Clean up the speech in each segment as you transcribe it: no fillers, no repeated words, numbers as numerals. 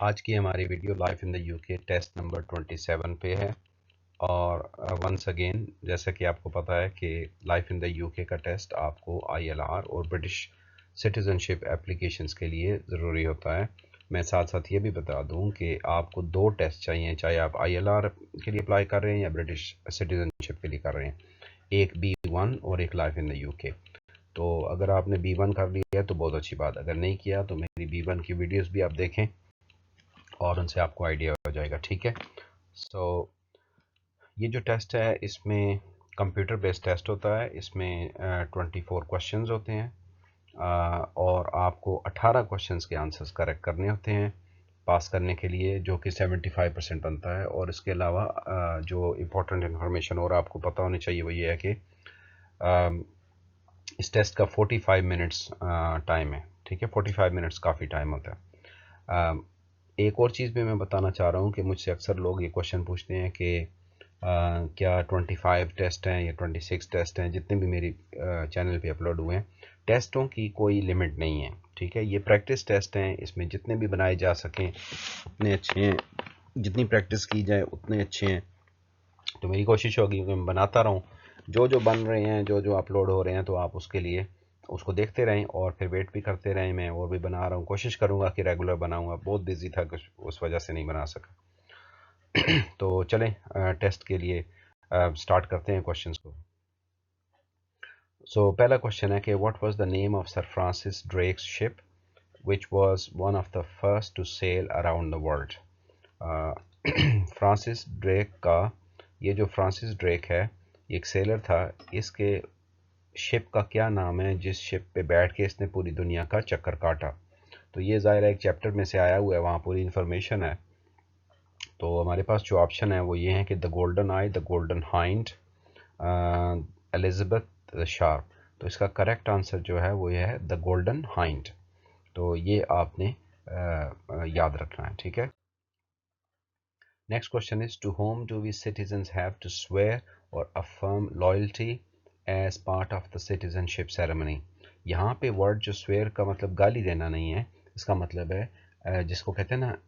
आज की हमारी video life in the UK test number 27 पे है। और वंस अगेन जैसा कि आपको पता है कि लाइफ इन द यूके का टेस्ट आपको आईएलआर और ब्रिटिश सिटीज़नशिप एप्लीकेशंस के लिए ज़रूरी होता है। मैं साथ साथ ये भी बता दूं कि आपको दो टेस्ट चाहिए, चाहे आप आईएलआर के लिए अप्लाई कर रहे हैं या ब्रिटिश सिटीज़नशिप के लिए कर रहे हैं। एक B1 और एक लाइफ इन द यूके। तो अगर आपने B1 कर लिया तो बहुत अच्छी बात, अगर नहीं किया तो मेरी B1 की वीडियोस भी आप देखें और उनसे आपको आइडिया हो जाएगा। ठीक है। सो ये जो टेस्ट है इसमें कंप्यूटर बेस्ड टेस्ट होता है। इसमें 24 क्वेश्चंस होते हैं और आपको 18 क्वेश्चंस के आंसर्स करेक्ट करने होते हैं पास करने के लिए, जो कि 75% बनता है। और इसके अलावा जो इम्पोर्टेंट इन्फॉर्मेशन और आपको पता होनी चाहिए वो ये है कि इस टेस्ट का 45 मिनट्स टाइम है। ठीक है, 45 मिनट्स काफ़ी टाइम होता है। एक और चीज़ भी मैं बताना चाह रहा हूँ कि मुझसे अक्सर लोग ये क्वेश्चन पूछते हैं कि क्या 25 टेस्ट हैं या 26 टेस्ट हैं, जितने भी मेरी चैनल पे अपलोड हुए हैं। टेस्टों की कोई लिमिट नहीं है। ठीक है, ये प्रैक्टिस टेस्ट हैं, इसमें जितने भी बनाए जा सकें उतने अच्छे हैं, जितनी प्रैक्टिस की जाए उतने अच्छे हैं। तो मेरी कोशिश होगी कि मैं बनाता रहूँ, जो जो बन रहे हैं, जो जो अपलोड हो रहे हैं, तो आप उसके लिए उसको देखते रहें और फिर वेट भी करते रहें। मैं और भी बना रहा हूँ, कोशिश करूँगा कि रेगुलर बनाऊँगा। बहुत बिजी था कुछ, उस वजह से नहीं बना सका। तो चलें टेस्ट के लिए स्टार्ट करते हैं क्वेश्चंस को। सो पहला क्वेश्चन है कि what was the name of sir Francis Drake's ship which was one of the first to sail around the world. Francis Drake का, ये जो फ्रांसिस ड्रेक है ये एक सेलर था। इसके शिप का क्या नाम है जिस शिप पे बैठ के इसने पूरी दुनिया का चक्कर काटा? तो ये ज़ाहिर है एक चैप्टर में से आया हुआ है, वहाँ पूरी इन्फॉर्मेशन है। तो हमारे पास जो ऑप्शन है वो ये है कि the golden I, the golden hind, Elizabeth the sharp. तो इसका करेक्ट आंसर जो है वो ये है द गोल्डन हाइंड। तो ये आपने याद रखना है। ठीक है। Next question is to whom do we citizens have to swear or affirm loyalty as part of the citizenship ceremony. यहाँ पे वर्ड जो स्वेयर का मतलब गाली देना नहीं है, इसका मतलब है जिसको कहते हैं ना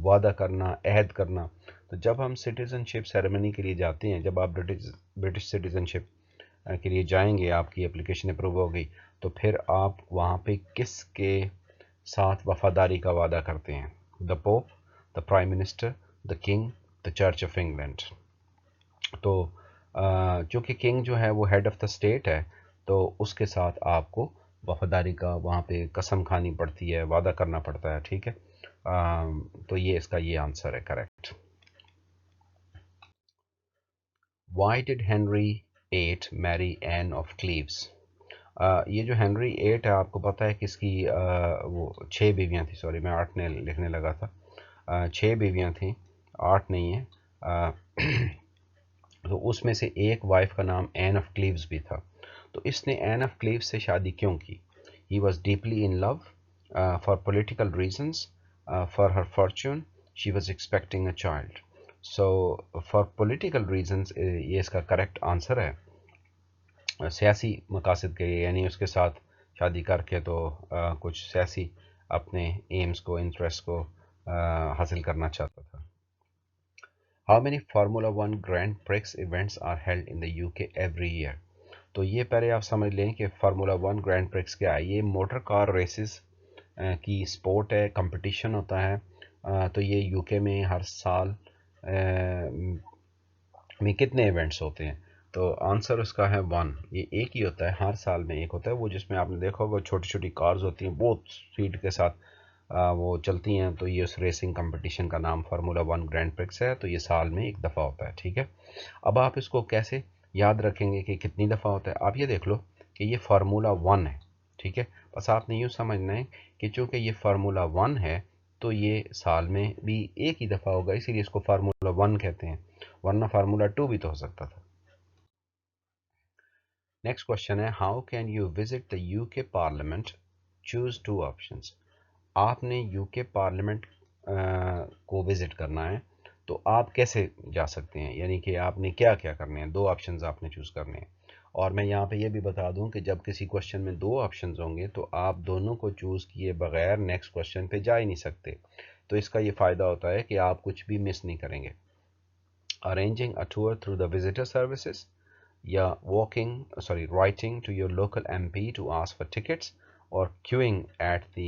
वादा करना, अहद करना। तो जब हम सिटीजनशिप सेरेमनी के लिए जाते हैं, जब आप ब्रिटिश सिटीजनशिप के लिए जाएंगे, आपकी एप्लीकेशन अप्रूव होगी, तो फिर आप वहाँ पे किसके साथ वफादारी का वादा करते हैं? The pope, the prime minister, the king, the church of England. तो चूँकि किंग जो है वो हेड ऑफ द स्टेट है, तो उसके साथ आपको वफादारी का वहाँ पे कसम खानी पड़ती है, वादा करना पड़ता है। ठीक है। तो ये इसका ये आंसर है correct. Why did Henry eight marry Anne of Cleves? ये जो हेनरी एट है, आपको पता है किसकी वो 6 बीवियाँ थी। सॉरी, मैं 8 ने लिखने लगा था। 6 बीवियाँ थी, 8 नहीं है। तो उसमें से एक वाइफ का नाम एन ऑफ क्लीव्स भी था। तो इसने एन ऑफ क्लीव्स से शादी क्यों की? He was deeply in love, for political reasons, for her fortune, she was expecting a child. So for political reasons ये इसका करेक्ट आंसर है। सियासी मकासद के लिए, यानी उसके साथ शादी करके तो कुछ सियासी अपने एम्स को, इंटरेस्ट को हासिल करना चाहता था। How many Formula One Grand Prix events are held in the UK every year? तो ये पहले आप समझ लें कि फार्मूला वन ग्रैंड प्रिक्स क्या है। ये मोटर कार रेसेस की स्पोर्ट है, कंपटीशन होता है। तो ये यूके में हर साल में कितने इवेंट्स होते हैं? तो आंसर उसका है 1। ये एक ही होता है, हर साल में एक होता है, वो जिसमें आपने देखा होगा छोटी छोटी कार्स होती हैं, बहुत स्पीड के साथ वो चलती हैं। तो ये उस रेसिंग कंपटीशन का नाम फार्मूला वन ग्रैंड प्रिक्स है। तो ये साल में एक दफ़ा होता है। ठीक है। अब आप इसको कैसे याद रखेंगे कि कितनी दफ़ा होता है? आप ये देख लो कि ये फार्मूला वन है। ठीक है। बस आपने यूँ समझना है कि चूँकि ये फार्मूला वन है तो ये साल में भी एक ही दफ़ा होगा, इसीलिए इसको फार्मूला वन कहते हैं, वरना फार्मूला टू भी तो हो सकता था। नेक्स्ट क्वेश्चन है how can you visit the UK parliament? Choose two options. आपने यूके पार्लियामेंट को विजिट करना है, तो आप कैसे जा सकते हैं, यानी कि आपने क्या क्या करने हैं? दो ऑप्शंस आपने चूज करने हैं। और मैं यहाँ पे ये भी बता दूं कि जब किसी क्वेश्चन में दो ऑप्शंस होंगे तो आप दोनों को चूज किए बगैर नेक्स्ट क्वेश्चन पे जा ही नहीं सकते। तो इसका ये फ़ायदा होता है कि आप कुछ भी मिस नहीं करेंगे। Arranging a tour through the visitor services, या writing to your local MP to ask for tickets, or queuing at the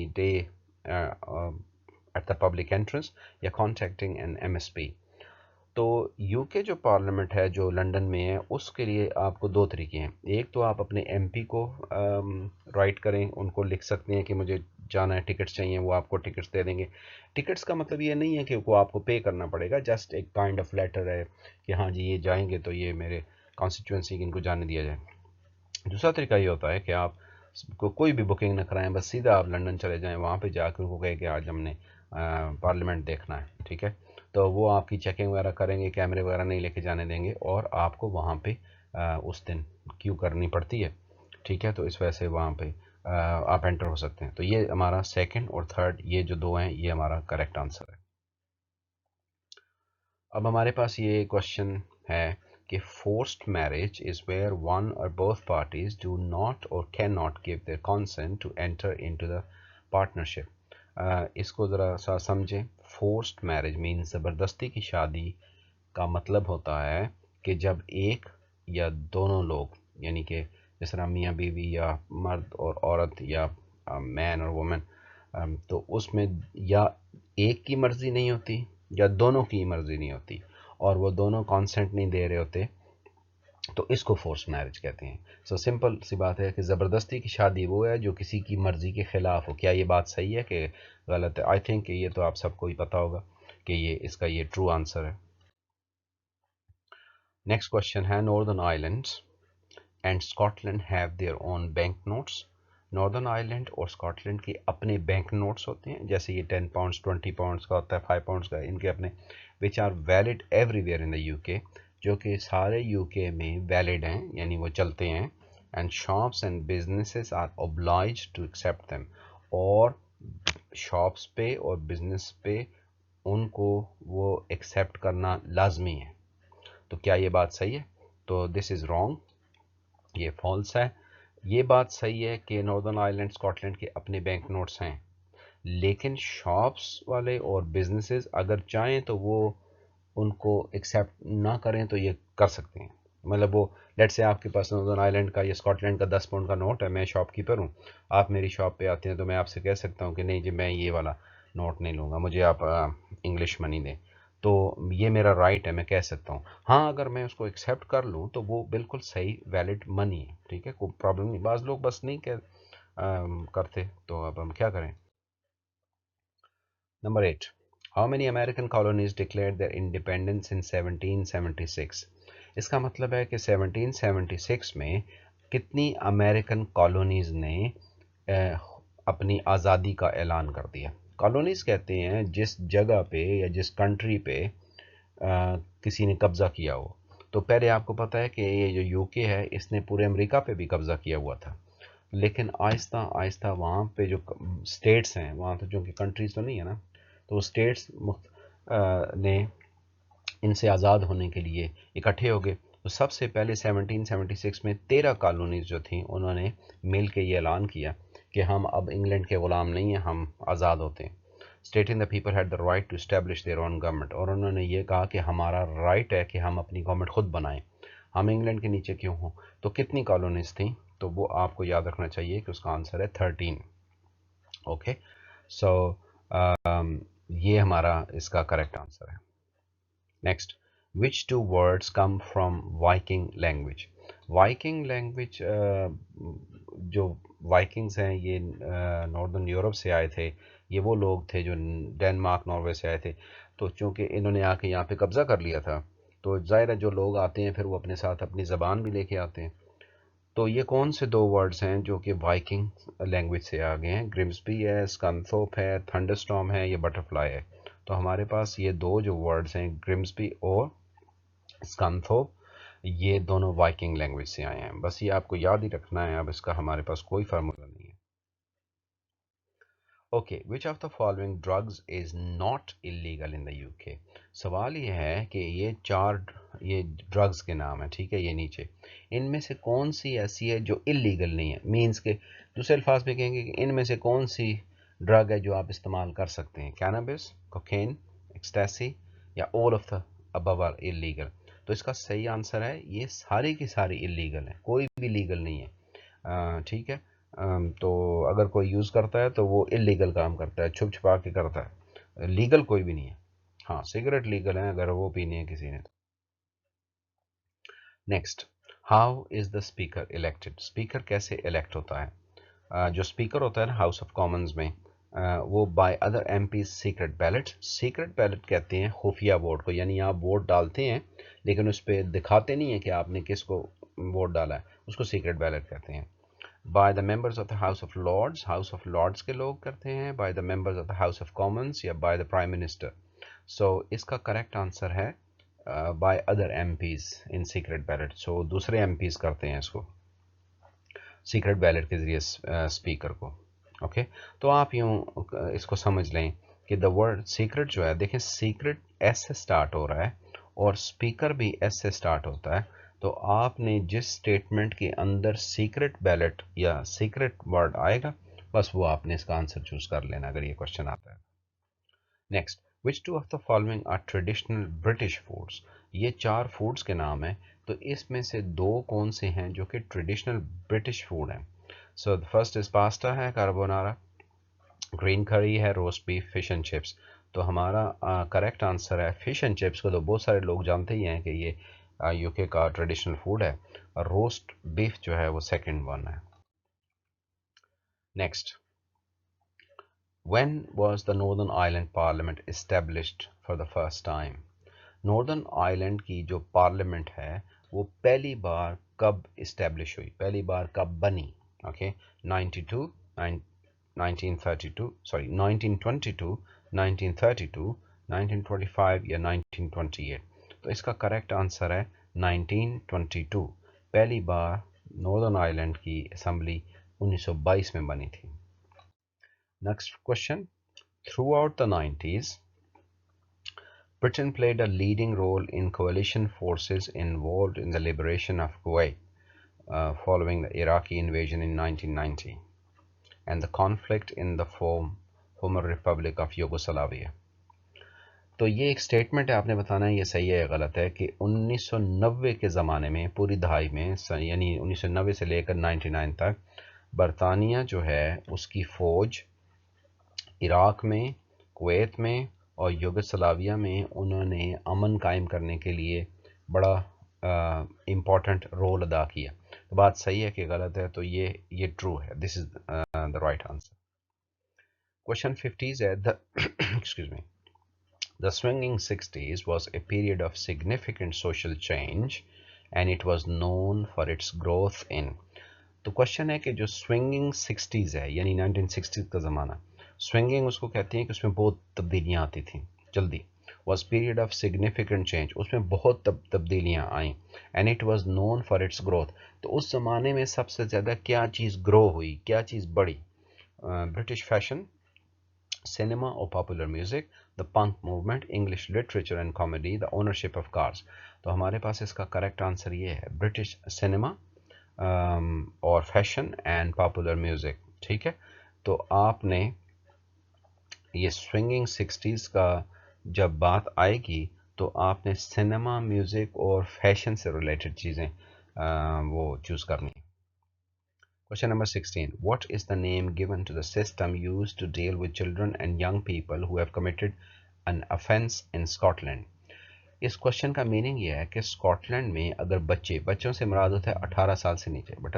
at the public entrance, या contacting an MSP। तो यूके जो पार्लियामेंट है जो लंदन में है, उसके लिए आपको दो तरीके हैं। एक तो आप अपने एमपी को राइट करें, उनको लिख सकते हैं कि मुझे जाना है, टिकट्स चाहिए, वो आपको टिकट्स दे देंगे। टिकट्स का मतलब ये नहीं है कि वो आपको पे करना पड़ेगा, जस्ट एक काइंड ऑफ लेटर है कि हाँ जी ये जाएंगे तो ये मेरे कॉन्स्टिट्यूंसी इनको जाने दिया जाए। दूसरा तरीका ये होता है कि आप कोई भी बुकिंग ना कराएं, बस सीधा आप लंदन चले जाएं, वहाँ पे जाकर उनको कहें कि आज हमने पार्लियामेंट देखना है, ठीक है। तो वो आपकी चेकिंग वगैरह करेंगे, कैमरे वगैरह नहीं लेके जाने देंगे, और आपको वहाँ पे उस दिन क्यू करनी पड़ती है, ठीक है। तो इस वजह से वहाँ पे आप एंटर हो सकते हैं। तो ये हमारा सेकंड और थर्ड, ये जो दो हैं, ये हमारा करेक्ट आंसर है। अब हमारे पास ये क्वेश्चन है कि forced marriage is where one or both parties do not or can not give their consent to enter into the partnership. इसको ज़रा सा समझें। फोर्स्ड मैरिज मीन्स ज़बरदस्ती की शादी का मतलब होता है कि जब एक या दोनों लोग, यानी कि जिस तरह मियाँ बीवी या मर्द और औरत या मैन और वुमेन, तो उसमें या एक की मर्ज़ी नहीं होती या दोनों की मर्ज़ी नहीं होती, और वो दोनों कॉन्सेंट नहीं दे रहे होते, तो इसको फोर्स मैरिज कहते हैं। सो सिंपल सी बात है कि ज़बरदस्ती की शादी वो है जो किसी की मर्ज़ी के ख़िलाफ़ हो। क्या ये बात सही है कि गलत है? आई थिंक ये तो आप सबको ही पता होगा कि ये इसका ये ट्रू आंसर है। नेक्स्ट क्वेश्चन है, northern islands and Scotland have their own bank notes. Northern island और स्कॉटलैंड के अपने बैंक नोट्स होते हैं, जैसे ये 10 पाउंड्स 20 पाउंड्स का होता है, 5 पाउंड्स का, इनके अपने, which are valid everywhere in the UK, जो कि सारे यूके में वैलिड हैं, यानी वो चलते हैं। And shops and businesses are obliged to accept them, और शॉप्स पे और बिजनेस पे उनको वो एक्सेप्ट करना लाजमी है। तो क्या ये बात सही है? तो दिस इज़ रॉन्ग, ये फॉल्स है। ये बात सही है कि नॉर्दर्न आयरलैंड स्कॉटलैंड के अपने बैंक नोट्स हैं, लेकिन शॉप्स वाले और बिजनेसेस अगर चाहें तो वो उनको एक्सेप्ट ना करें तो ये कर सकते हैं। मतलब वो, लेट से आपके पास नॉर्दर्न आयरलैंड का या स्कॉटलैंड का 10 पाउंड का नोट है, मैं शॉपकीपर हूँ, आप मेरी शॉप पे आते हैं, तो मैं आपसे कह सकता हूँ कि नहीं जी मैं ये वाला नोट नहीं लूँगा, मुझे आप इंग्लिश मनी दें। तो ये मेरा राइट है, मैं कह सकता हूँ। हाँ, अगर मैं उसको एक्सेप्ट कर लूँ तो वो बिल्कुल सही वैलिड मनी है, ठीक है, कोई प्रॉब्लम नहीं। बाज़ लोग बस नहीं करते, तो अब हम क्या करें। Number 8, how many American colonies declared their independence in 1776। इसका मतलब है कि 1776 में कितनी अमेरिकन कॉलोनीज ने अपनी आज़ादी का ऐलान कर दिया। कॉलोनीज कहते हैं जिस जगह पे या जिस कंट्री पे किसी ने कब्ज़ा किया हो। तो पहले आपको पता है कि ये जो यूके है इसने पूरे अमेरिका पे भी कब्ज़ा किया हुआ था, लेकिन आहिस्ता आहिस्ता वहाँ पे जो स्टेट्स हैं, वहाँ तो जो कि कंट्रीज़ तो नहीं है ना, तो स्टेट्स ने इनसे आज़ाद होने के लिए इकट्ठे हो गए। तो सबसे पहले 1776 में 13 कॉलोनीज जो थी, उन्होंने मिल के ये ऐलान किया कि हम अब इंग्लैंड के ग़ुलाम नहीं हैं, हम आज़ाद होते हैं। Stating the people had the right to establish their own government, और उन्होंने ये कहा कि हमारा राइट है कि हम अपनी गवर्नमेंट खुद बनाएं, हम इंग्लैंड के नीचे क्यों हों। तो कितनी कॉलोनीज थी? तो वो आपको याद रखना चाहिए कि उसका आंसर है 13। ओके, सो ये हमारा इसका करेक्ट आंसर है। Next, which two words come from Viking language. Viking language, जो वाइकिंग्स हैं ये नॉर्दर्न यूरोप से आए थे। ये वो लोग थे जो डेनमार्क नॉर्वे से आए थे। तो चूँकि इन्होंने आके यहाँ पे कब्ज़ा कर लिया था, तो ज़ाहिर है जो लोग आते हैं फिर वो अपने साथ अपनी ज़बान भी लेके आते हैं। तो ये कौन से दो वर्ड्स हैं जो कि वाइकिंग लैंग्वेज से आ गए हैं? ग्रिम्सबी है, स्कंथोप है, थंडरस्टॉर्म है, ये बटरफ्लाई है। तो हमारे पास ये दो जो वर्ड्स हैं, ग्रिम्सबी और स्कंथोप, ये दोनों वाइकिंग लैंग्वेज से आए हैं। बस ये आपको याद ही रखना है, अब इसका हमारे पास कोई फार्मूला नहीं है। Okay, which of the following drugs is not illegal in the UK. सवाल ये है कि ये ड्रग्स के नाम है, ठीक है, ये नीचे, इनमें से कौन सी ऐसी है जो इलीगल नहीं है। मीन्स के दूसरे अल्फाज में कहेंगे कि इनमें से कौन सी ड्रग है जो आप इस्तेमाल कर सकते हैं, कैनबिस, कोकेन, एक्सटेसी या all of the above are illegal. तो इसका सही आंसर है ये सारी की सारी इलीगल है, कोई भी लीगल नहीं है। ठीक है। तो अगर कोई यूज़ करता है तो वो इलीगल काम करता है, छुप छुपा के करता है, लीगल कोई भी नहीं है। हाँ, सिगरेट लीगल है अगर वो पीनी है किसी ने। Next, how is the speaker elected? Speaker कैसे इलेक्ट होता है? जो स्पीकर होता है ना हाउस ऑफ कॉमन्स में, वो by other MP secret ballot. Secret ballot कहते हैं खुफिया वोट को, यानी आप वोट डालते हैं लेकिन उस पर दिखाते नहीं है कि आपने किसको वोट डाला है, उसको सीक्रेट बैलेट कहते हैं। By the members of the House of Lords, House of Lords के लोग करते हैं, by the members of the House of Commons या by the prime minister. So इसका करेक्ट आंसर है by other MPs in secret ballot. So दूसरे MPs करते हैं इसको सीक्रेट बैलेट के जरिए स्पीकर को। ओके, तो आप यूँ इसको समझ लें कि द वर्ड सीक्रेट जो है, देखें सीक्रेट एस से स्टार्ट हो रहा है और स्पीकर भी एस से स्टार्ट होता है। तो आपने जिस स्टेटमेंट के अंदर सीक्रेट बैलेट या सीक्रेट वर्ड आएगा, बस वो आपने इसका आंसर चूज कर लेना अगर ये क्वेश्चन आता है। Next, which two of the following are traditional British foods? ये 4 फूड्स के नाम हैं, तो इसमें से 2 कौन से हैं जो कि ट्रेडिशनल ब्रिटिश फूड हैं? So the first is pasta है कार्बोनारा, ग्रीन करी है, roast beef, fish and chips. तो हमारा करेक्ट आंसर है फिश एंड चिप्स को तो बहुत सारे लोग जानते ही हैं कि ये यूके का ट्रेडिशनल फूड है, और रोस्ट बीफ जो है वो सेकंड वन है। Next, when was the Northern Ireland Parliament established for the first time? Northern Ireland की जो पार्लियामेंट है वो पहली बार कब इस्टेब्लिश हुई, पहली बार कब बनी? ओके, 92, 1932, सॉरी 1922, 1932, 1925 या 1928? तो इसका करेक्ट आंसर है 1922। पहली बार नॉर्दर्न आयरलैंड की असेंबली 1922 में बनी थी। Next question, throughout the 90s, Britain played a leading role in coalition forces involved in the liberation of Kuwait following the Iraqi invasion in 1990 and the conflict in the former Republic of Yugoslavia. तो ये एक statement है, आपने बताना है ये सही है या गलत है, कि 1990 के ज़माने में पूरी दहाई में, यानी 1990 से लेकर 99 तक, बरतानिया जो है उसकी फ़ौज इराक़ में, कुवैत में और युगोस्लाविया में उन्होंने अमन कायम करने के लिए बड़ा इम्पॉर्टेंट रोल अदा किया। तो बात सही है कि गलत है? तो ये ट्रू है, this is the right answer. Question 50 है the excuse me, the swinging 60s was a period of significant social change and it was known for its growth in। तो क्वेश्चन है कि जो स्विंगिंग 60s है यानी 1960s का ज़माना, swinging उसको कहते हैं कि उसमें बहुत तब्दीलियाँ आती थी जल्दी, was period of significant change, उसमें बहुत तब्दीलियाँ आई, and it was known for its growth. तो उस ज़माने में सबसे ज़्यादा क्या चीज़ ग्रो हुई, क्या चीज़ बढ़ी? ब्रिटिश फैशन, सिनेमा और popular music, the punk movement, English literature and comedy, the ownership of cars. तो हमारे पास इसका करेक्ट आंसर ये है ब्रिटिश सिनेमा और फैशन एंड पॉपुलर म्यूजिक। ठीक है, तो आपने ये स्विंगिंग 60s का जब बात आएगी तो आपने सिनेमा, म्यूजिक और फैशन से रिलेटेड चीज़ें वो चूज़ करनी है। Question number 16. What is the name given to the system used to deal with children and young people who have committed an offence in Scotland? इस क्वेश्चन का meaning ये है कि स्कॉटलैंड में अगर बच्चों से मुराद होता है 18 साल से नीचे, बट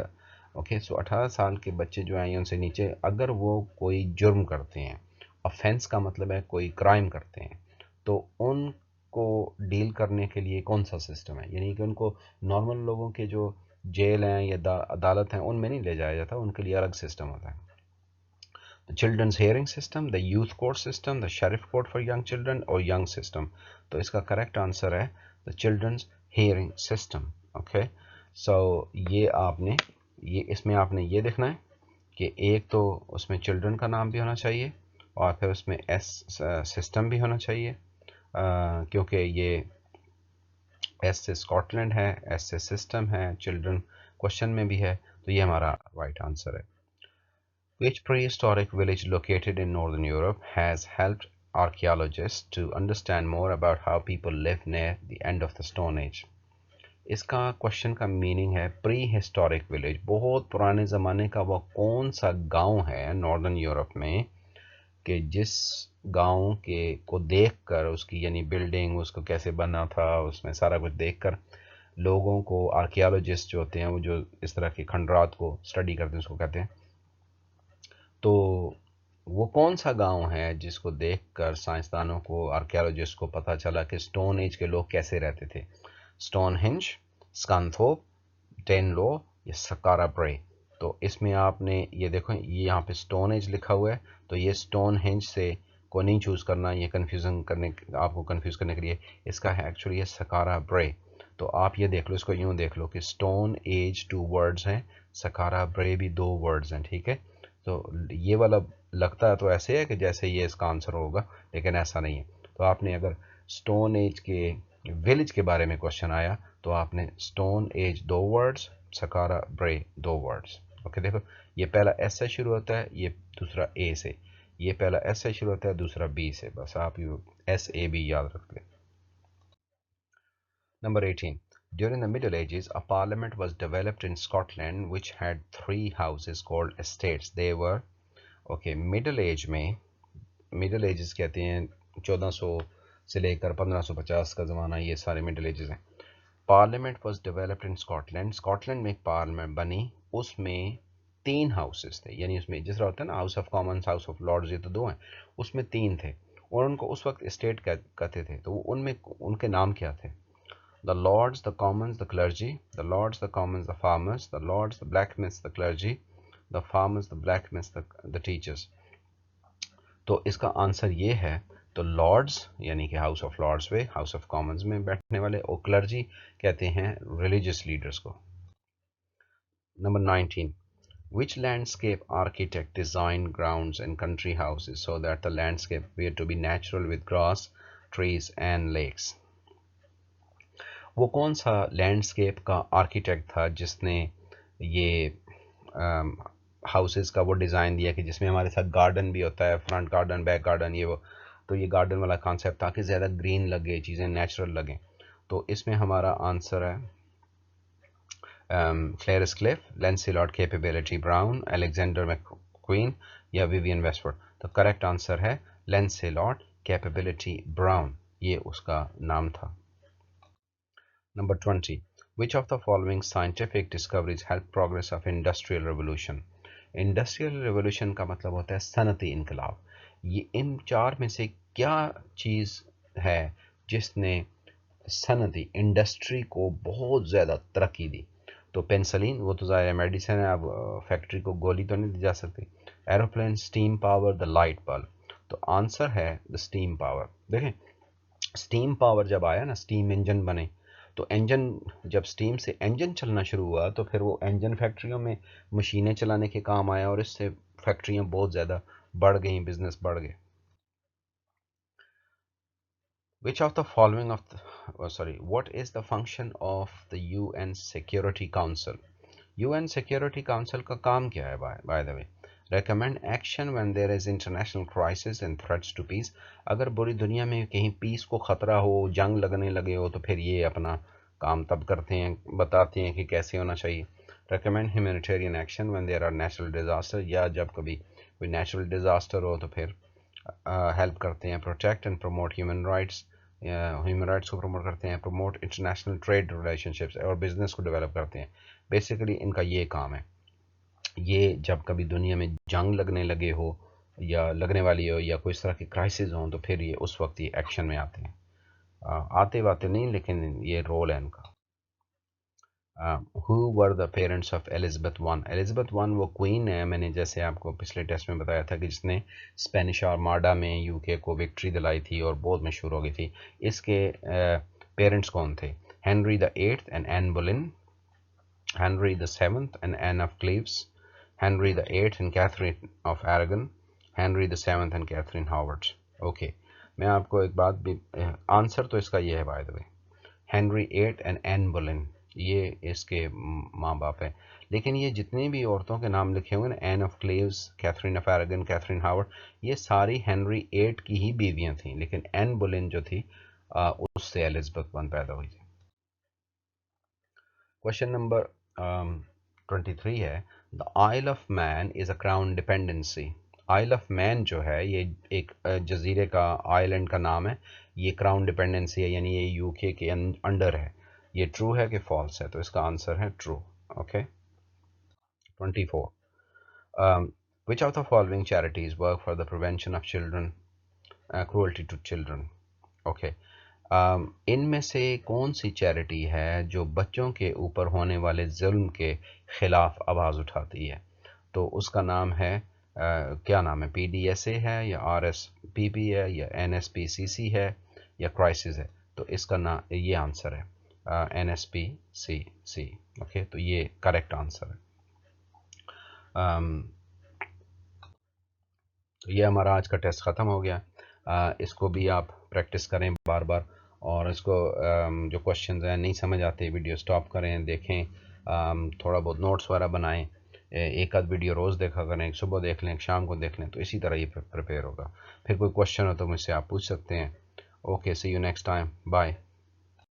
ओके, सो 18 साल के बच्चे जो हैं उनसे नीचे, अगर वो कोई जुर्म करते हैं, ऑफेंस का मतलब है कोई क्राइम करते हैं, तो उनको डील करने के लिए कौन सा सिस्टम है? यानी कि उनको नॉर्मल लोगों के जो जेल हैं या अदालत हैं उनमें नहीं ले जाया जाता, उनके लिए अलग सिस्टम होता है। The children's hearing system, the youth court system, the sheriff court for young children और यंग सिस्टम। तो इसका करेक्ट आंसर है the children's hearing system. Okay, so ये इसमें आपने ये देखना है कि एक तो उसमें चिल्ड्रन का नाम भी होना चाहिए और फिर उसमें एस सिस्टम भी होना चाहिए, क्योंकि ये एस से स्कॉटलैंड है, एस से सिस्टम है, चिल्ड्रन क्वेश्चन में भी है, तो ये हमारा राइट आंसर है। Which prehistoric village located in northern Europe has helped archaeologists to understand more about how people lived near the end of the Stone Age? इसका क्वेश्चन का मीनिंग है प्री हिस्टोरिक विलेज, बहुत पुराने ज़माने का वो कौन सा गांव है नॉर्दर्न यूरोप में कि जिस गांव के को देखकर उसकी यानी बिल्डिंग उसको कैसे बना था उसमें सारा कुछ देखकर लोगों को आर्कियोलॉजिस्ट जो होते हैं वो जो इस तरह के खंडरात को स्टडी करते हैं उसको कहते हैं। तो वो कौन सा गांव है जिसको देखकर साइंसदानों को आर्कियोलॉजिस्ट को पता चला कि स्टोन एज के लोग कैसे रहते थे? स्टोन हिंज, स्कानथोप, टेनलो या सकारा ब्रे। तो इसमें आपने ये देखो ये यहाँ पे स्टोन एज लिखा हुआ है, तो ये स्टोन हिंज से को नहीं चूज़ करना, ये कन्फ्यूज़न करने आपको कन्फ्यूज़ करने के लिए इसका है एक्चुअली ये सकारा ब्रे। तो आप ये देख लो, इसको यूँ देख लो कि स्टोन एज 2 वर्ड्स हैं, सकारा ब्रे भी 2 वर्ड्स हैं, ठीक है। तो ये वाला लगता है तो ऐसे है कि जैसे ये इसका आंसर होगा, लेकिन ऐसा नहीं है। तो आपने अगर स्टोन एज के विलेज के बारे में क्वेश्चन आया तो आपने स्टोन एज 2 वर्ड्स, सकारा ब्रे 2 वर्ड्स। ओके देखो ये पहला एस से शुरू होता है, ये दूसरा ए से, ये पहला एस से शुरू होता है, दूसरा बी से, बस आप यू एस ए बी याद रख लें। Number 18. During the Middle Ages, a parliament was developed in Scotland which had 3 houses called estates. They were, okay, Middle Age में, Middle Ages कहते हैं 1400 से लेकर 1550 का ज़माना, ये सारे Middle Ages हैं। Parliament was developed in Scotland, Scotland में एक पार्लियामेंट बनी, उसमें 3 हाउसेस थे, यानी उसमें जिस तरह होता है ना House of Commons, House of Lords, ये तो 2 हैं, उसमें 3 थे और उनको उस वक्त स्टेट कहते थे। तो उनमें उनके नाम क्या थे? The lords, the commons, the clergy, the lords, the commons, the farmers, the lords, the blacksmiths, the clergy, the farmers, the blacksmiths, the teachers। तो इसका आंसर ये है, तो लॉर्ड्स यानी कि हाउस ऑफ लॉर्ड्स में, हाउस ऑफ कॉमन्स में बैठने वाले, और क्लर्जी कहते हैं रिलीजियस लीडर्स को। Number 19. Which landscape architect designed grounds and country houses so that the landscape appeared to be natural with grass, trees and lakes? वो कौन सा लैंडस्केप का आर्किटेक्ट था जिसने ये हाउसेस का वो डिज़ाइन दिया कि जिसमें हमारे साथ गार्डन भी होता है, फ्रंट गार्डन, बैक गार्डन, ये वो। तो ये गार्डन वाला कॉन्सेप्ट ताकि ज़्यादा ग्रीन लगे, चीज़ें नेचुरल लगें। तो इसमें हमारा आंसर है Clarice Cliff, Lancelot Capability Brown, Alexander McQueen या विवियन वेस्टवुड। तो करेक्ट आंसर है लैंसेलॉट कैपेबिलिटी ब्राउन, ये उसका नाम था। Number 20. Which of the following scientific discoveries helped progress of industrial revolution? Industrial revolution का मतलब होता है सनती इनकलाब। ये इन 4 में से क्या चीज़ है जिसने सनती इंडस्ट्री को बहुत ज़्यादा तरक्की दी? तो पेंसिलिन, वो तो ज़ाहिर मेडिसिन है, अब फैक्ट्री को गोली तो नहीं दी जा सकती। Aeroplane, steam power, the light bulb. तो आंसर है द स्टीम पावर। देखें स्टीम पावर जब आया ना, स्टीम इंजन बने, तो इंजन जब स्टीम से इंजन चलना शुरू हुआ तो फिर वो इंजन फैक्ट्रियों में मशीनें चलाने के काम आया और इससे फैक्ट्रियां बहुत ज़्यादा बढ़ गई, बिजनेस बढ़ गए। Which of the following of the, what is the function of the UN Security Council? UN Security Council का काम क्या है by the way? Recommend action when there is international crisis and threats to peace। अगर पूरी दुनिया में कहीं piece को ख़तरा हो, जंग लगने लगे हो, तो फिर ये अपना काम तब करते हैं, बताते हैं कि कैसे होना चाहिए। Recommend humanitarian action when there are natural disaster, या जब कभी कोई नेचुरल डिज़ास्टर हो तो फिर हेल्प करते हैं। Protect and promote human rights, human rights को प्रमोट करते हैं। प्रमोट इंटरनेशनल ट्रेड रिलेशनशिप्स, और बिजनेस को डेवलप करते हैं। बेसिकली इनका ये काम है। ये जब कभी दुनिया में जंग लगने लगे हो या लगने वाली हो या कोई इस तरह की क्राइसिस हो तो फिर ये उस वक्त ये एक्शन में आते हैं। आते वाते नहीं, लेकिन ये रोल है इनका। Who were the parents of Elizabeth one? Elizabeth one वो क्वीन है, मैंने जैसे आपको पिछले टेस्ट में बताया था कि जिसने स्पेनिश आर्माडा में यूके को विक्ट्री दिलाई थी और बहुत मशहूर हो गई थी। इसके पेरेंट्स कौन थे? Henry the eighth and Anne Boleyn, Henry the Seventh and Anne of Cleves, Henry the Eighth and Catherine of Aragon, Henry the Seventh and Catherine Howard। Okay मैं आपको एक बात भी, आंसर तो इसका ये है by the way, Henry eight and Anne Boleyn, ये इसके माँ बाप है। लेकिन ये जितनी भी औरतों के नाम लिखे हुए ना, Anne of Cleves, Catherine of Aragon, Catherine Howard, ये सारी हेनरी 8 की ही बीवियां थीं, लेकिन एन बुलिन जो थी उससे एलिजाबेथ वन पैदा हुई थी। क्वेश्चन नंबर 23 है, the Isle of Man is a crown dependency. Isle of Man जो है ये एक जजीरे का, आइलैंड का नाम है, ये क्राउन डिपेंडेंसी है, यानी ये यूके के अंडर है। ये ट्रू है कि फॉल्स है? तो इसका आंसर है true. Okay. 24, which of the following charities work for the prevention of children cruelty to children? Okay. इनमें से कौन सी चैरिटी है जो बच्चों के ऊपर होने वाले जुल्म के खिलाफ आवाज़ उठाती है? तो उसका नाम है क्या नाम है? PDSA है, या RSPB है, या NSPCC है, या क्राइसिस है? तो इसका नाम, ये आंसर है NSPCC। ओके, तो ये करेक्ट आंसर है। तो ये हमारा आज का टेस्ट ख़त्म हो गया। इसको भी आप प्रैक्टिस करें बार बार, और इसको जो क्वेश्चंस हैं नहीं समझ आते, वीडियो स्टॉप करें, देखें, थोड़ा बहुत नोट्स वगैरह बनाएं, एक आध वीडियो रोज़ देखा करें, एक सुबह देख लें, एक शाम को देख लें, तो इसी तरह ये प्रिपेयर होगा। फिर कोई क्वेश्चन हो तो मुझसे आप पूछ सकते हैं। Okay, see you next time, bye.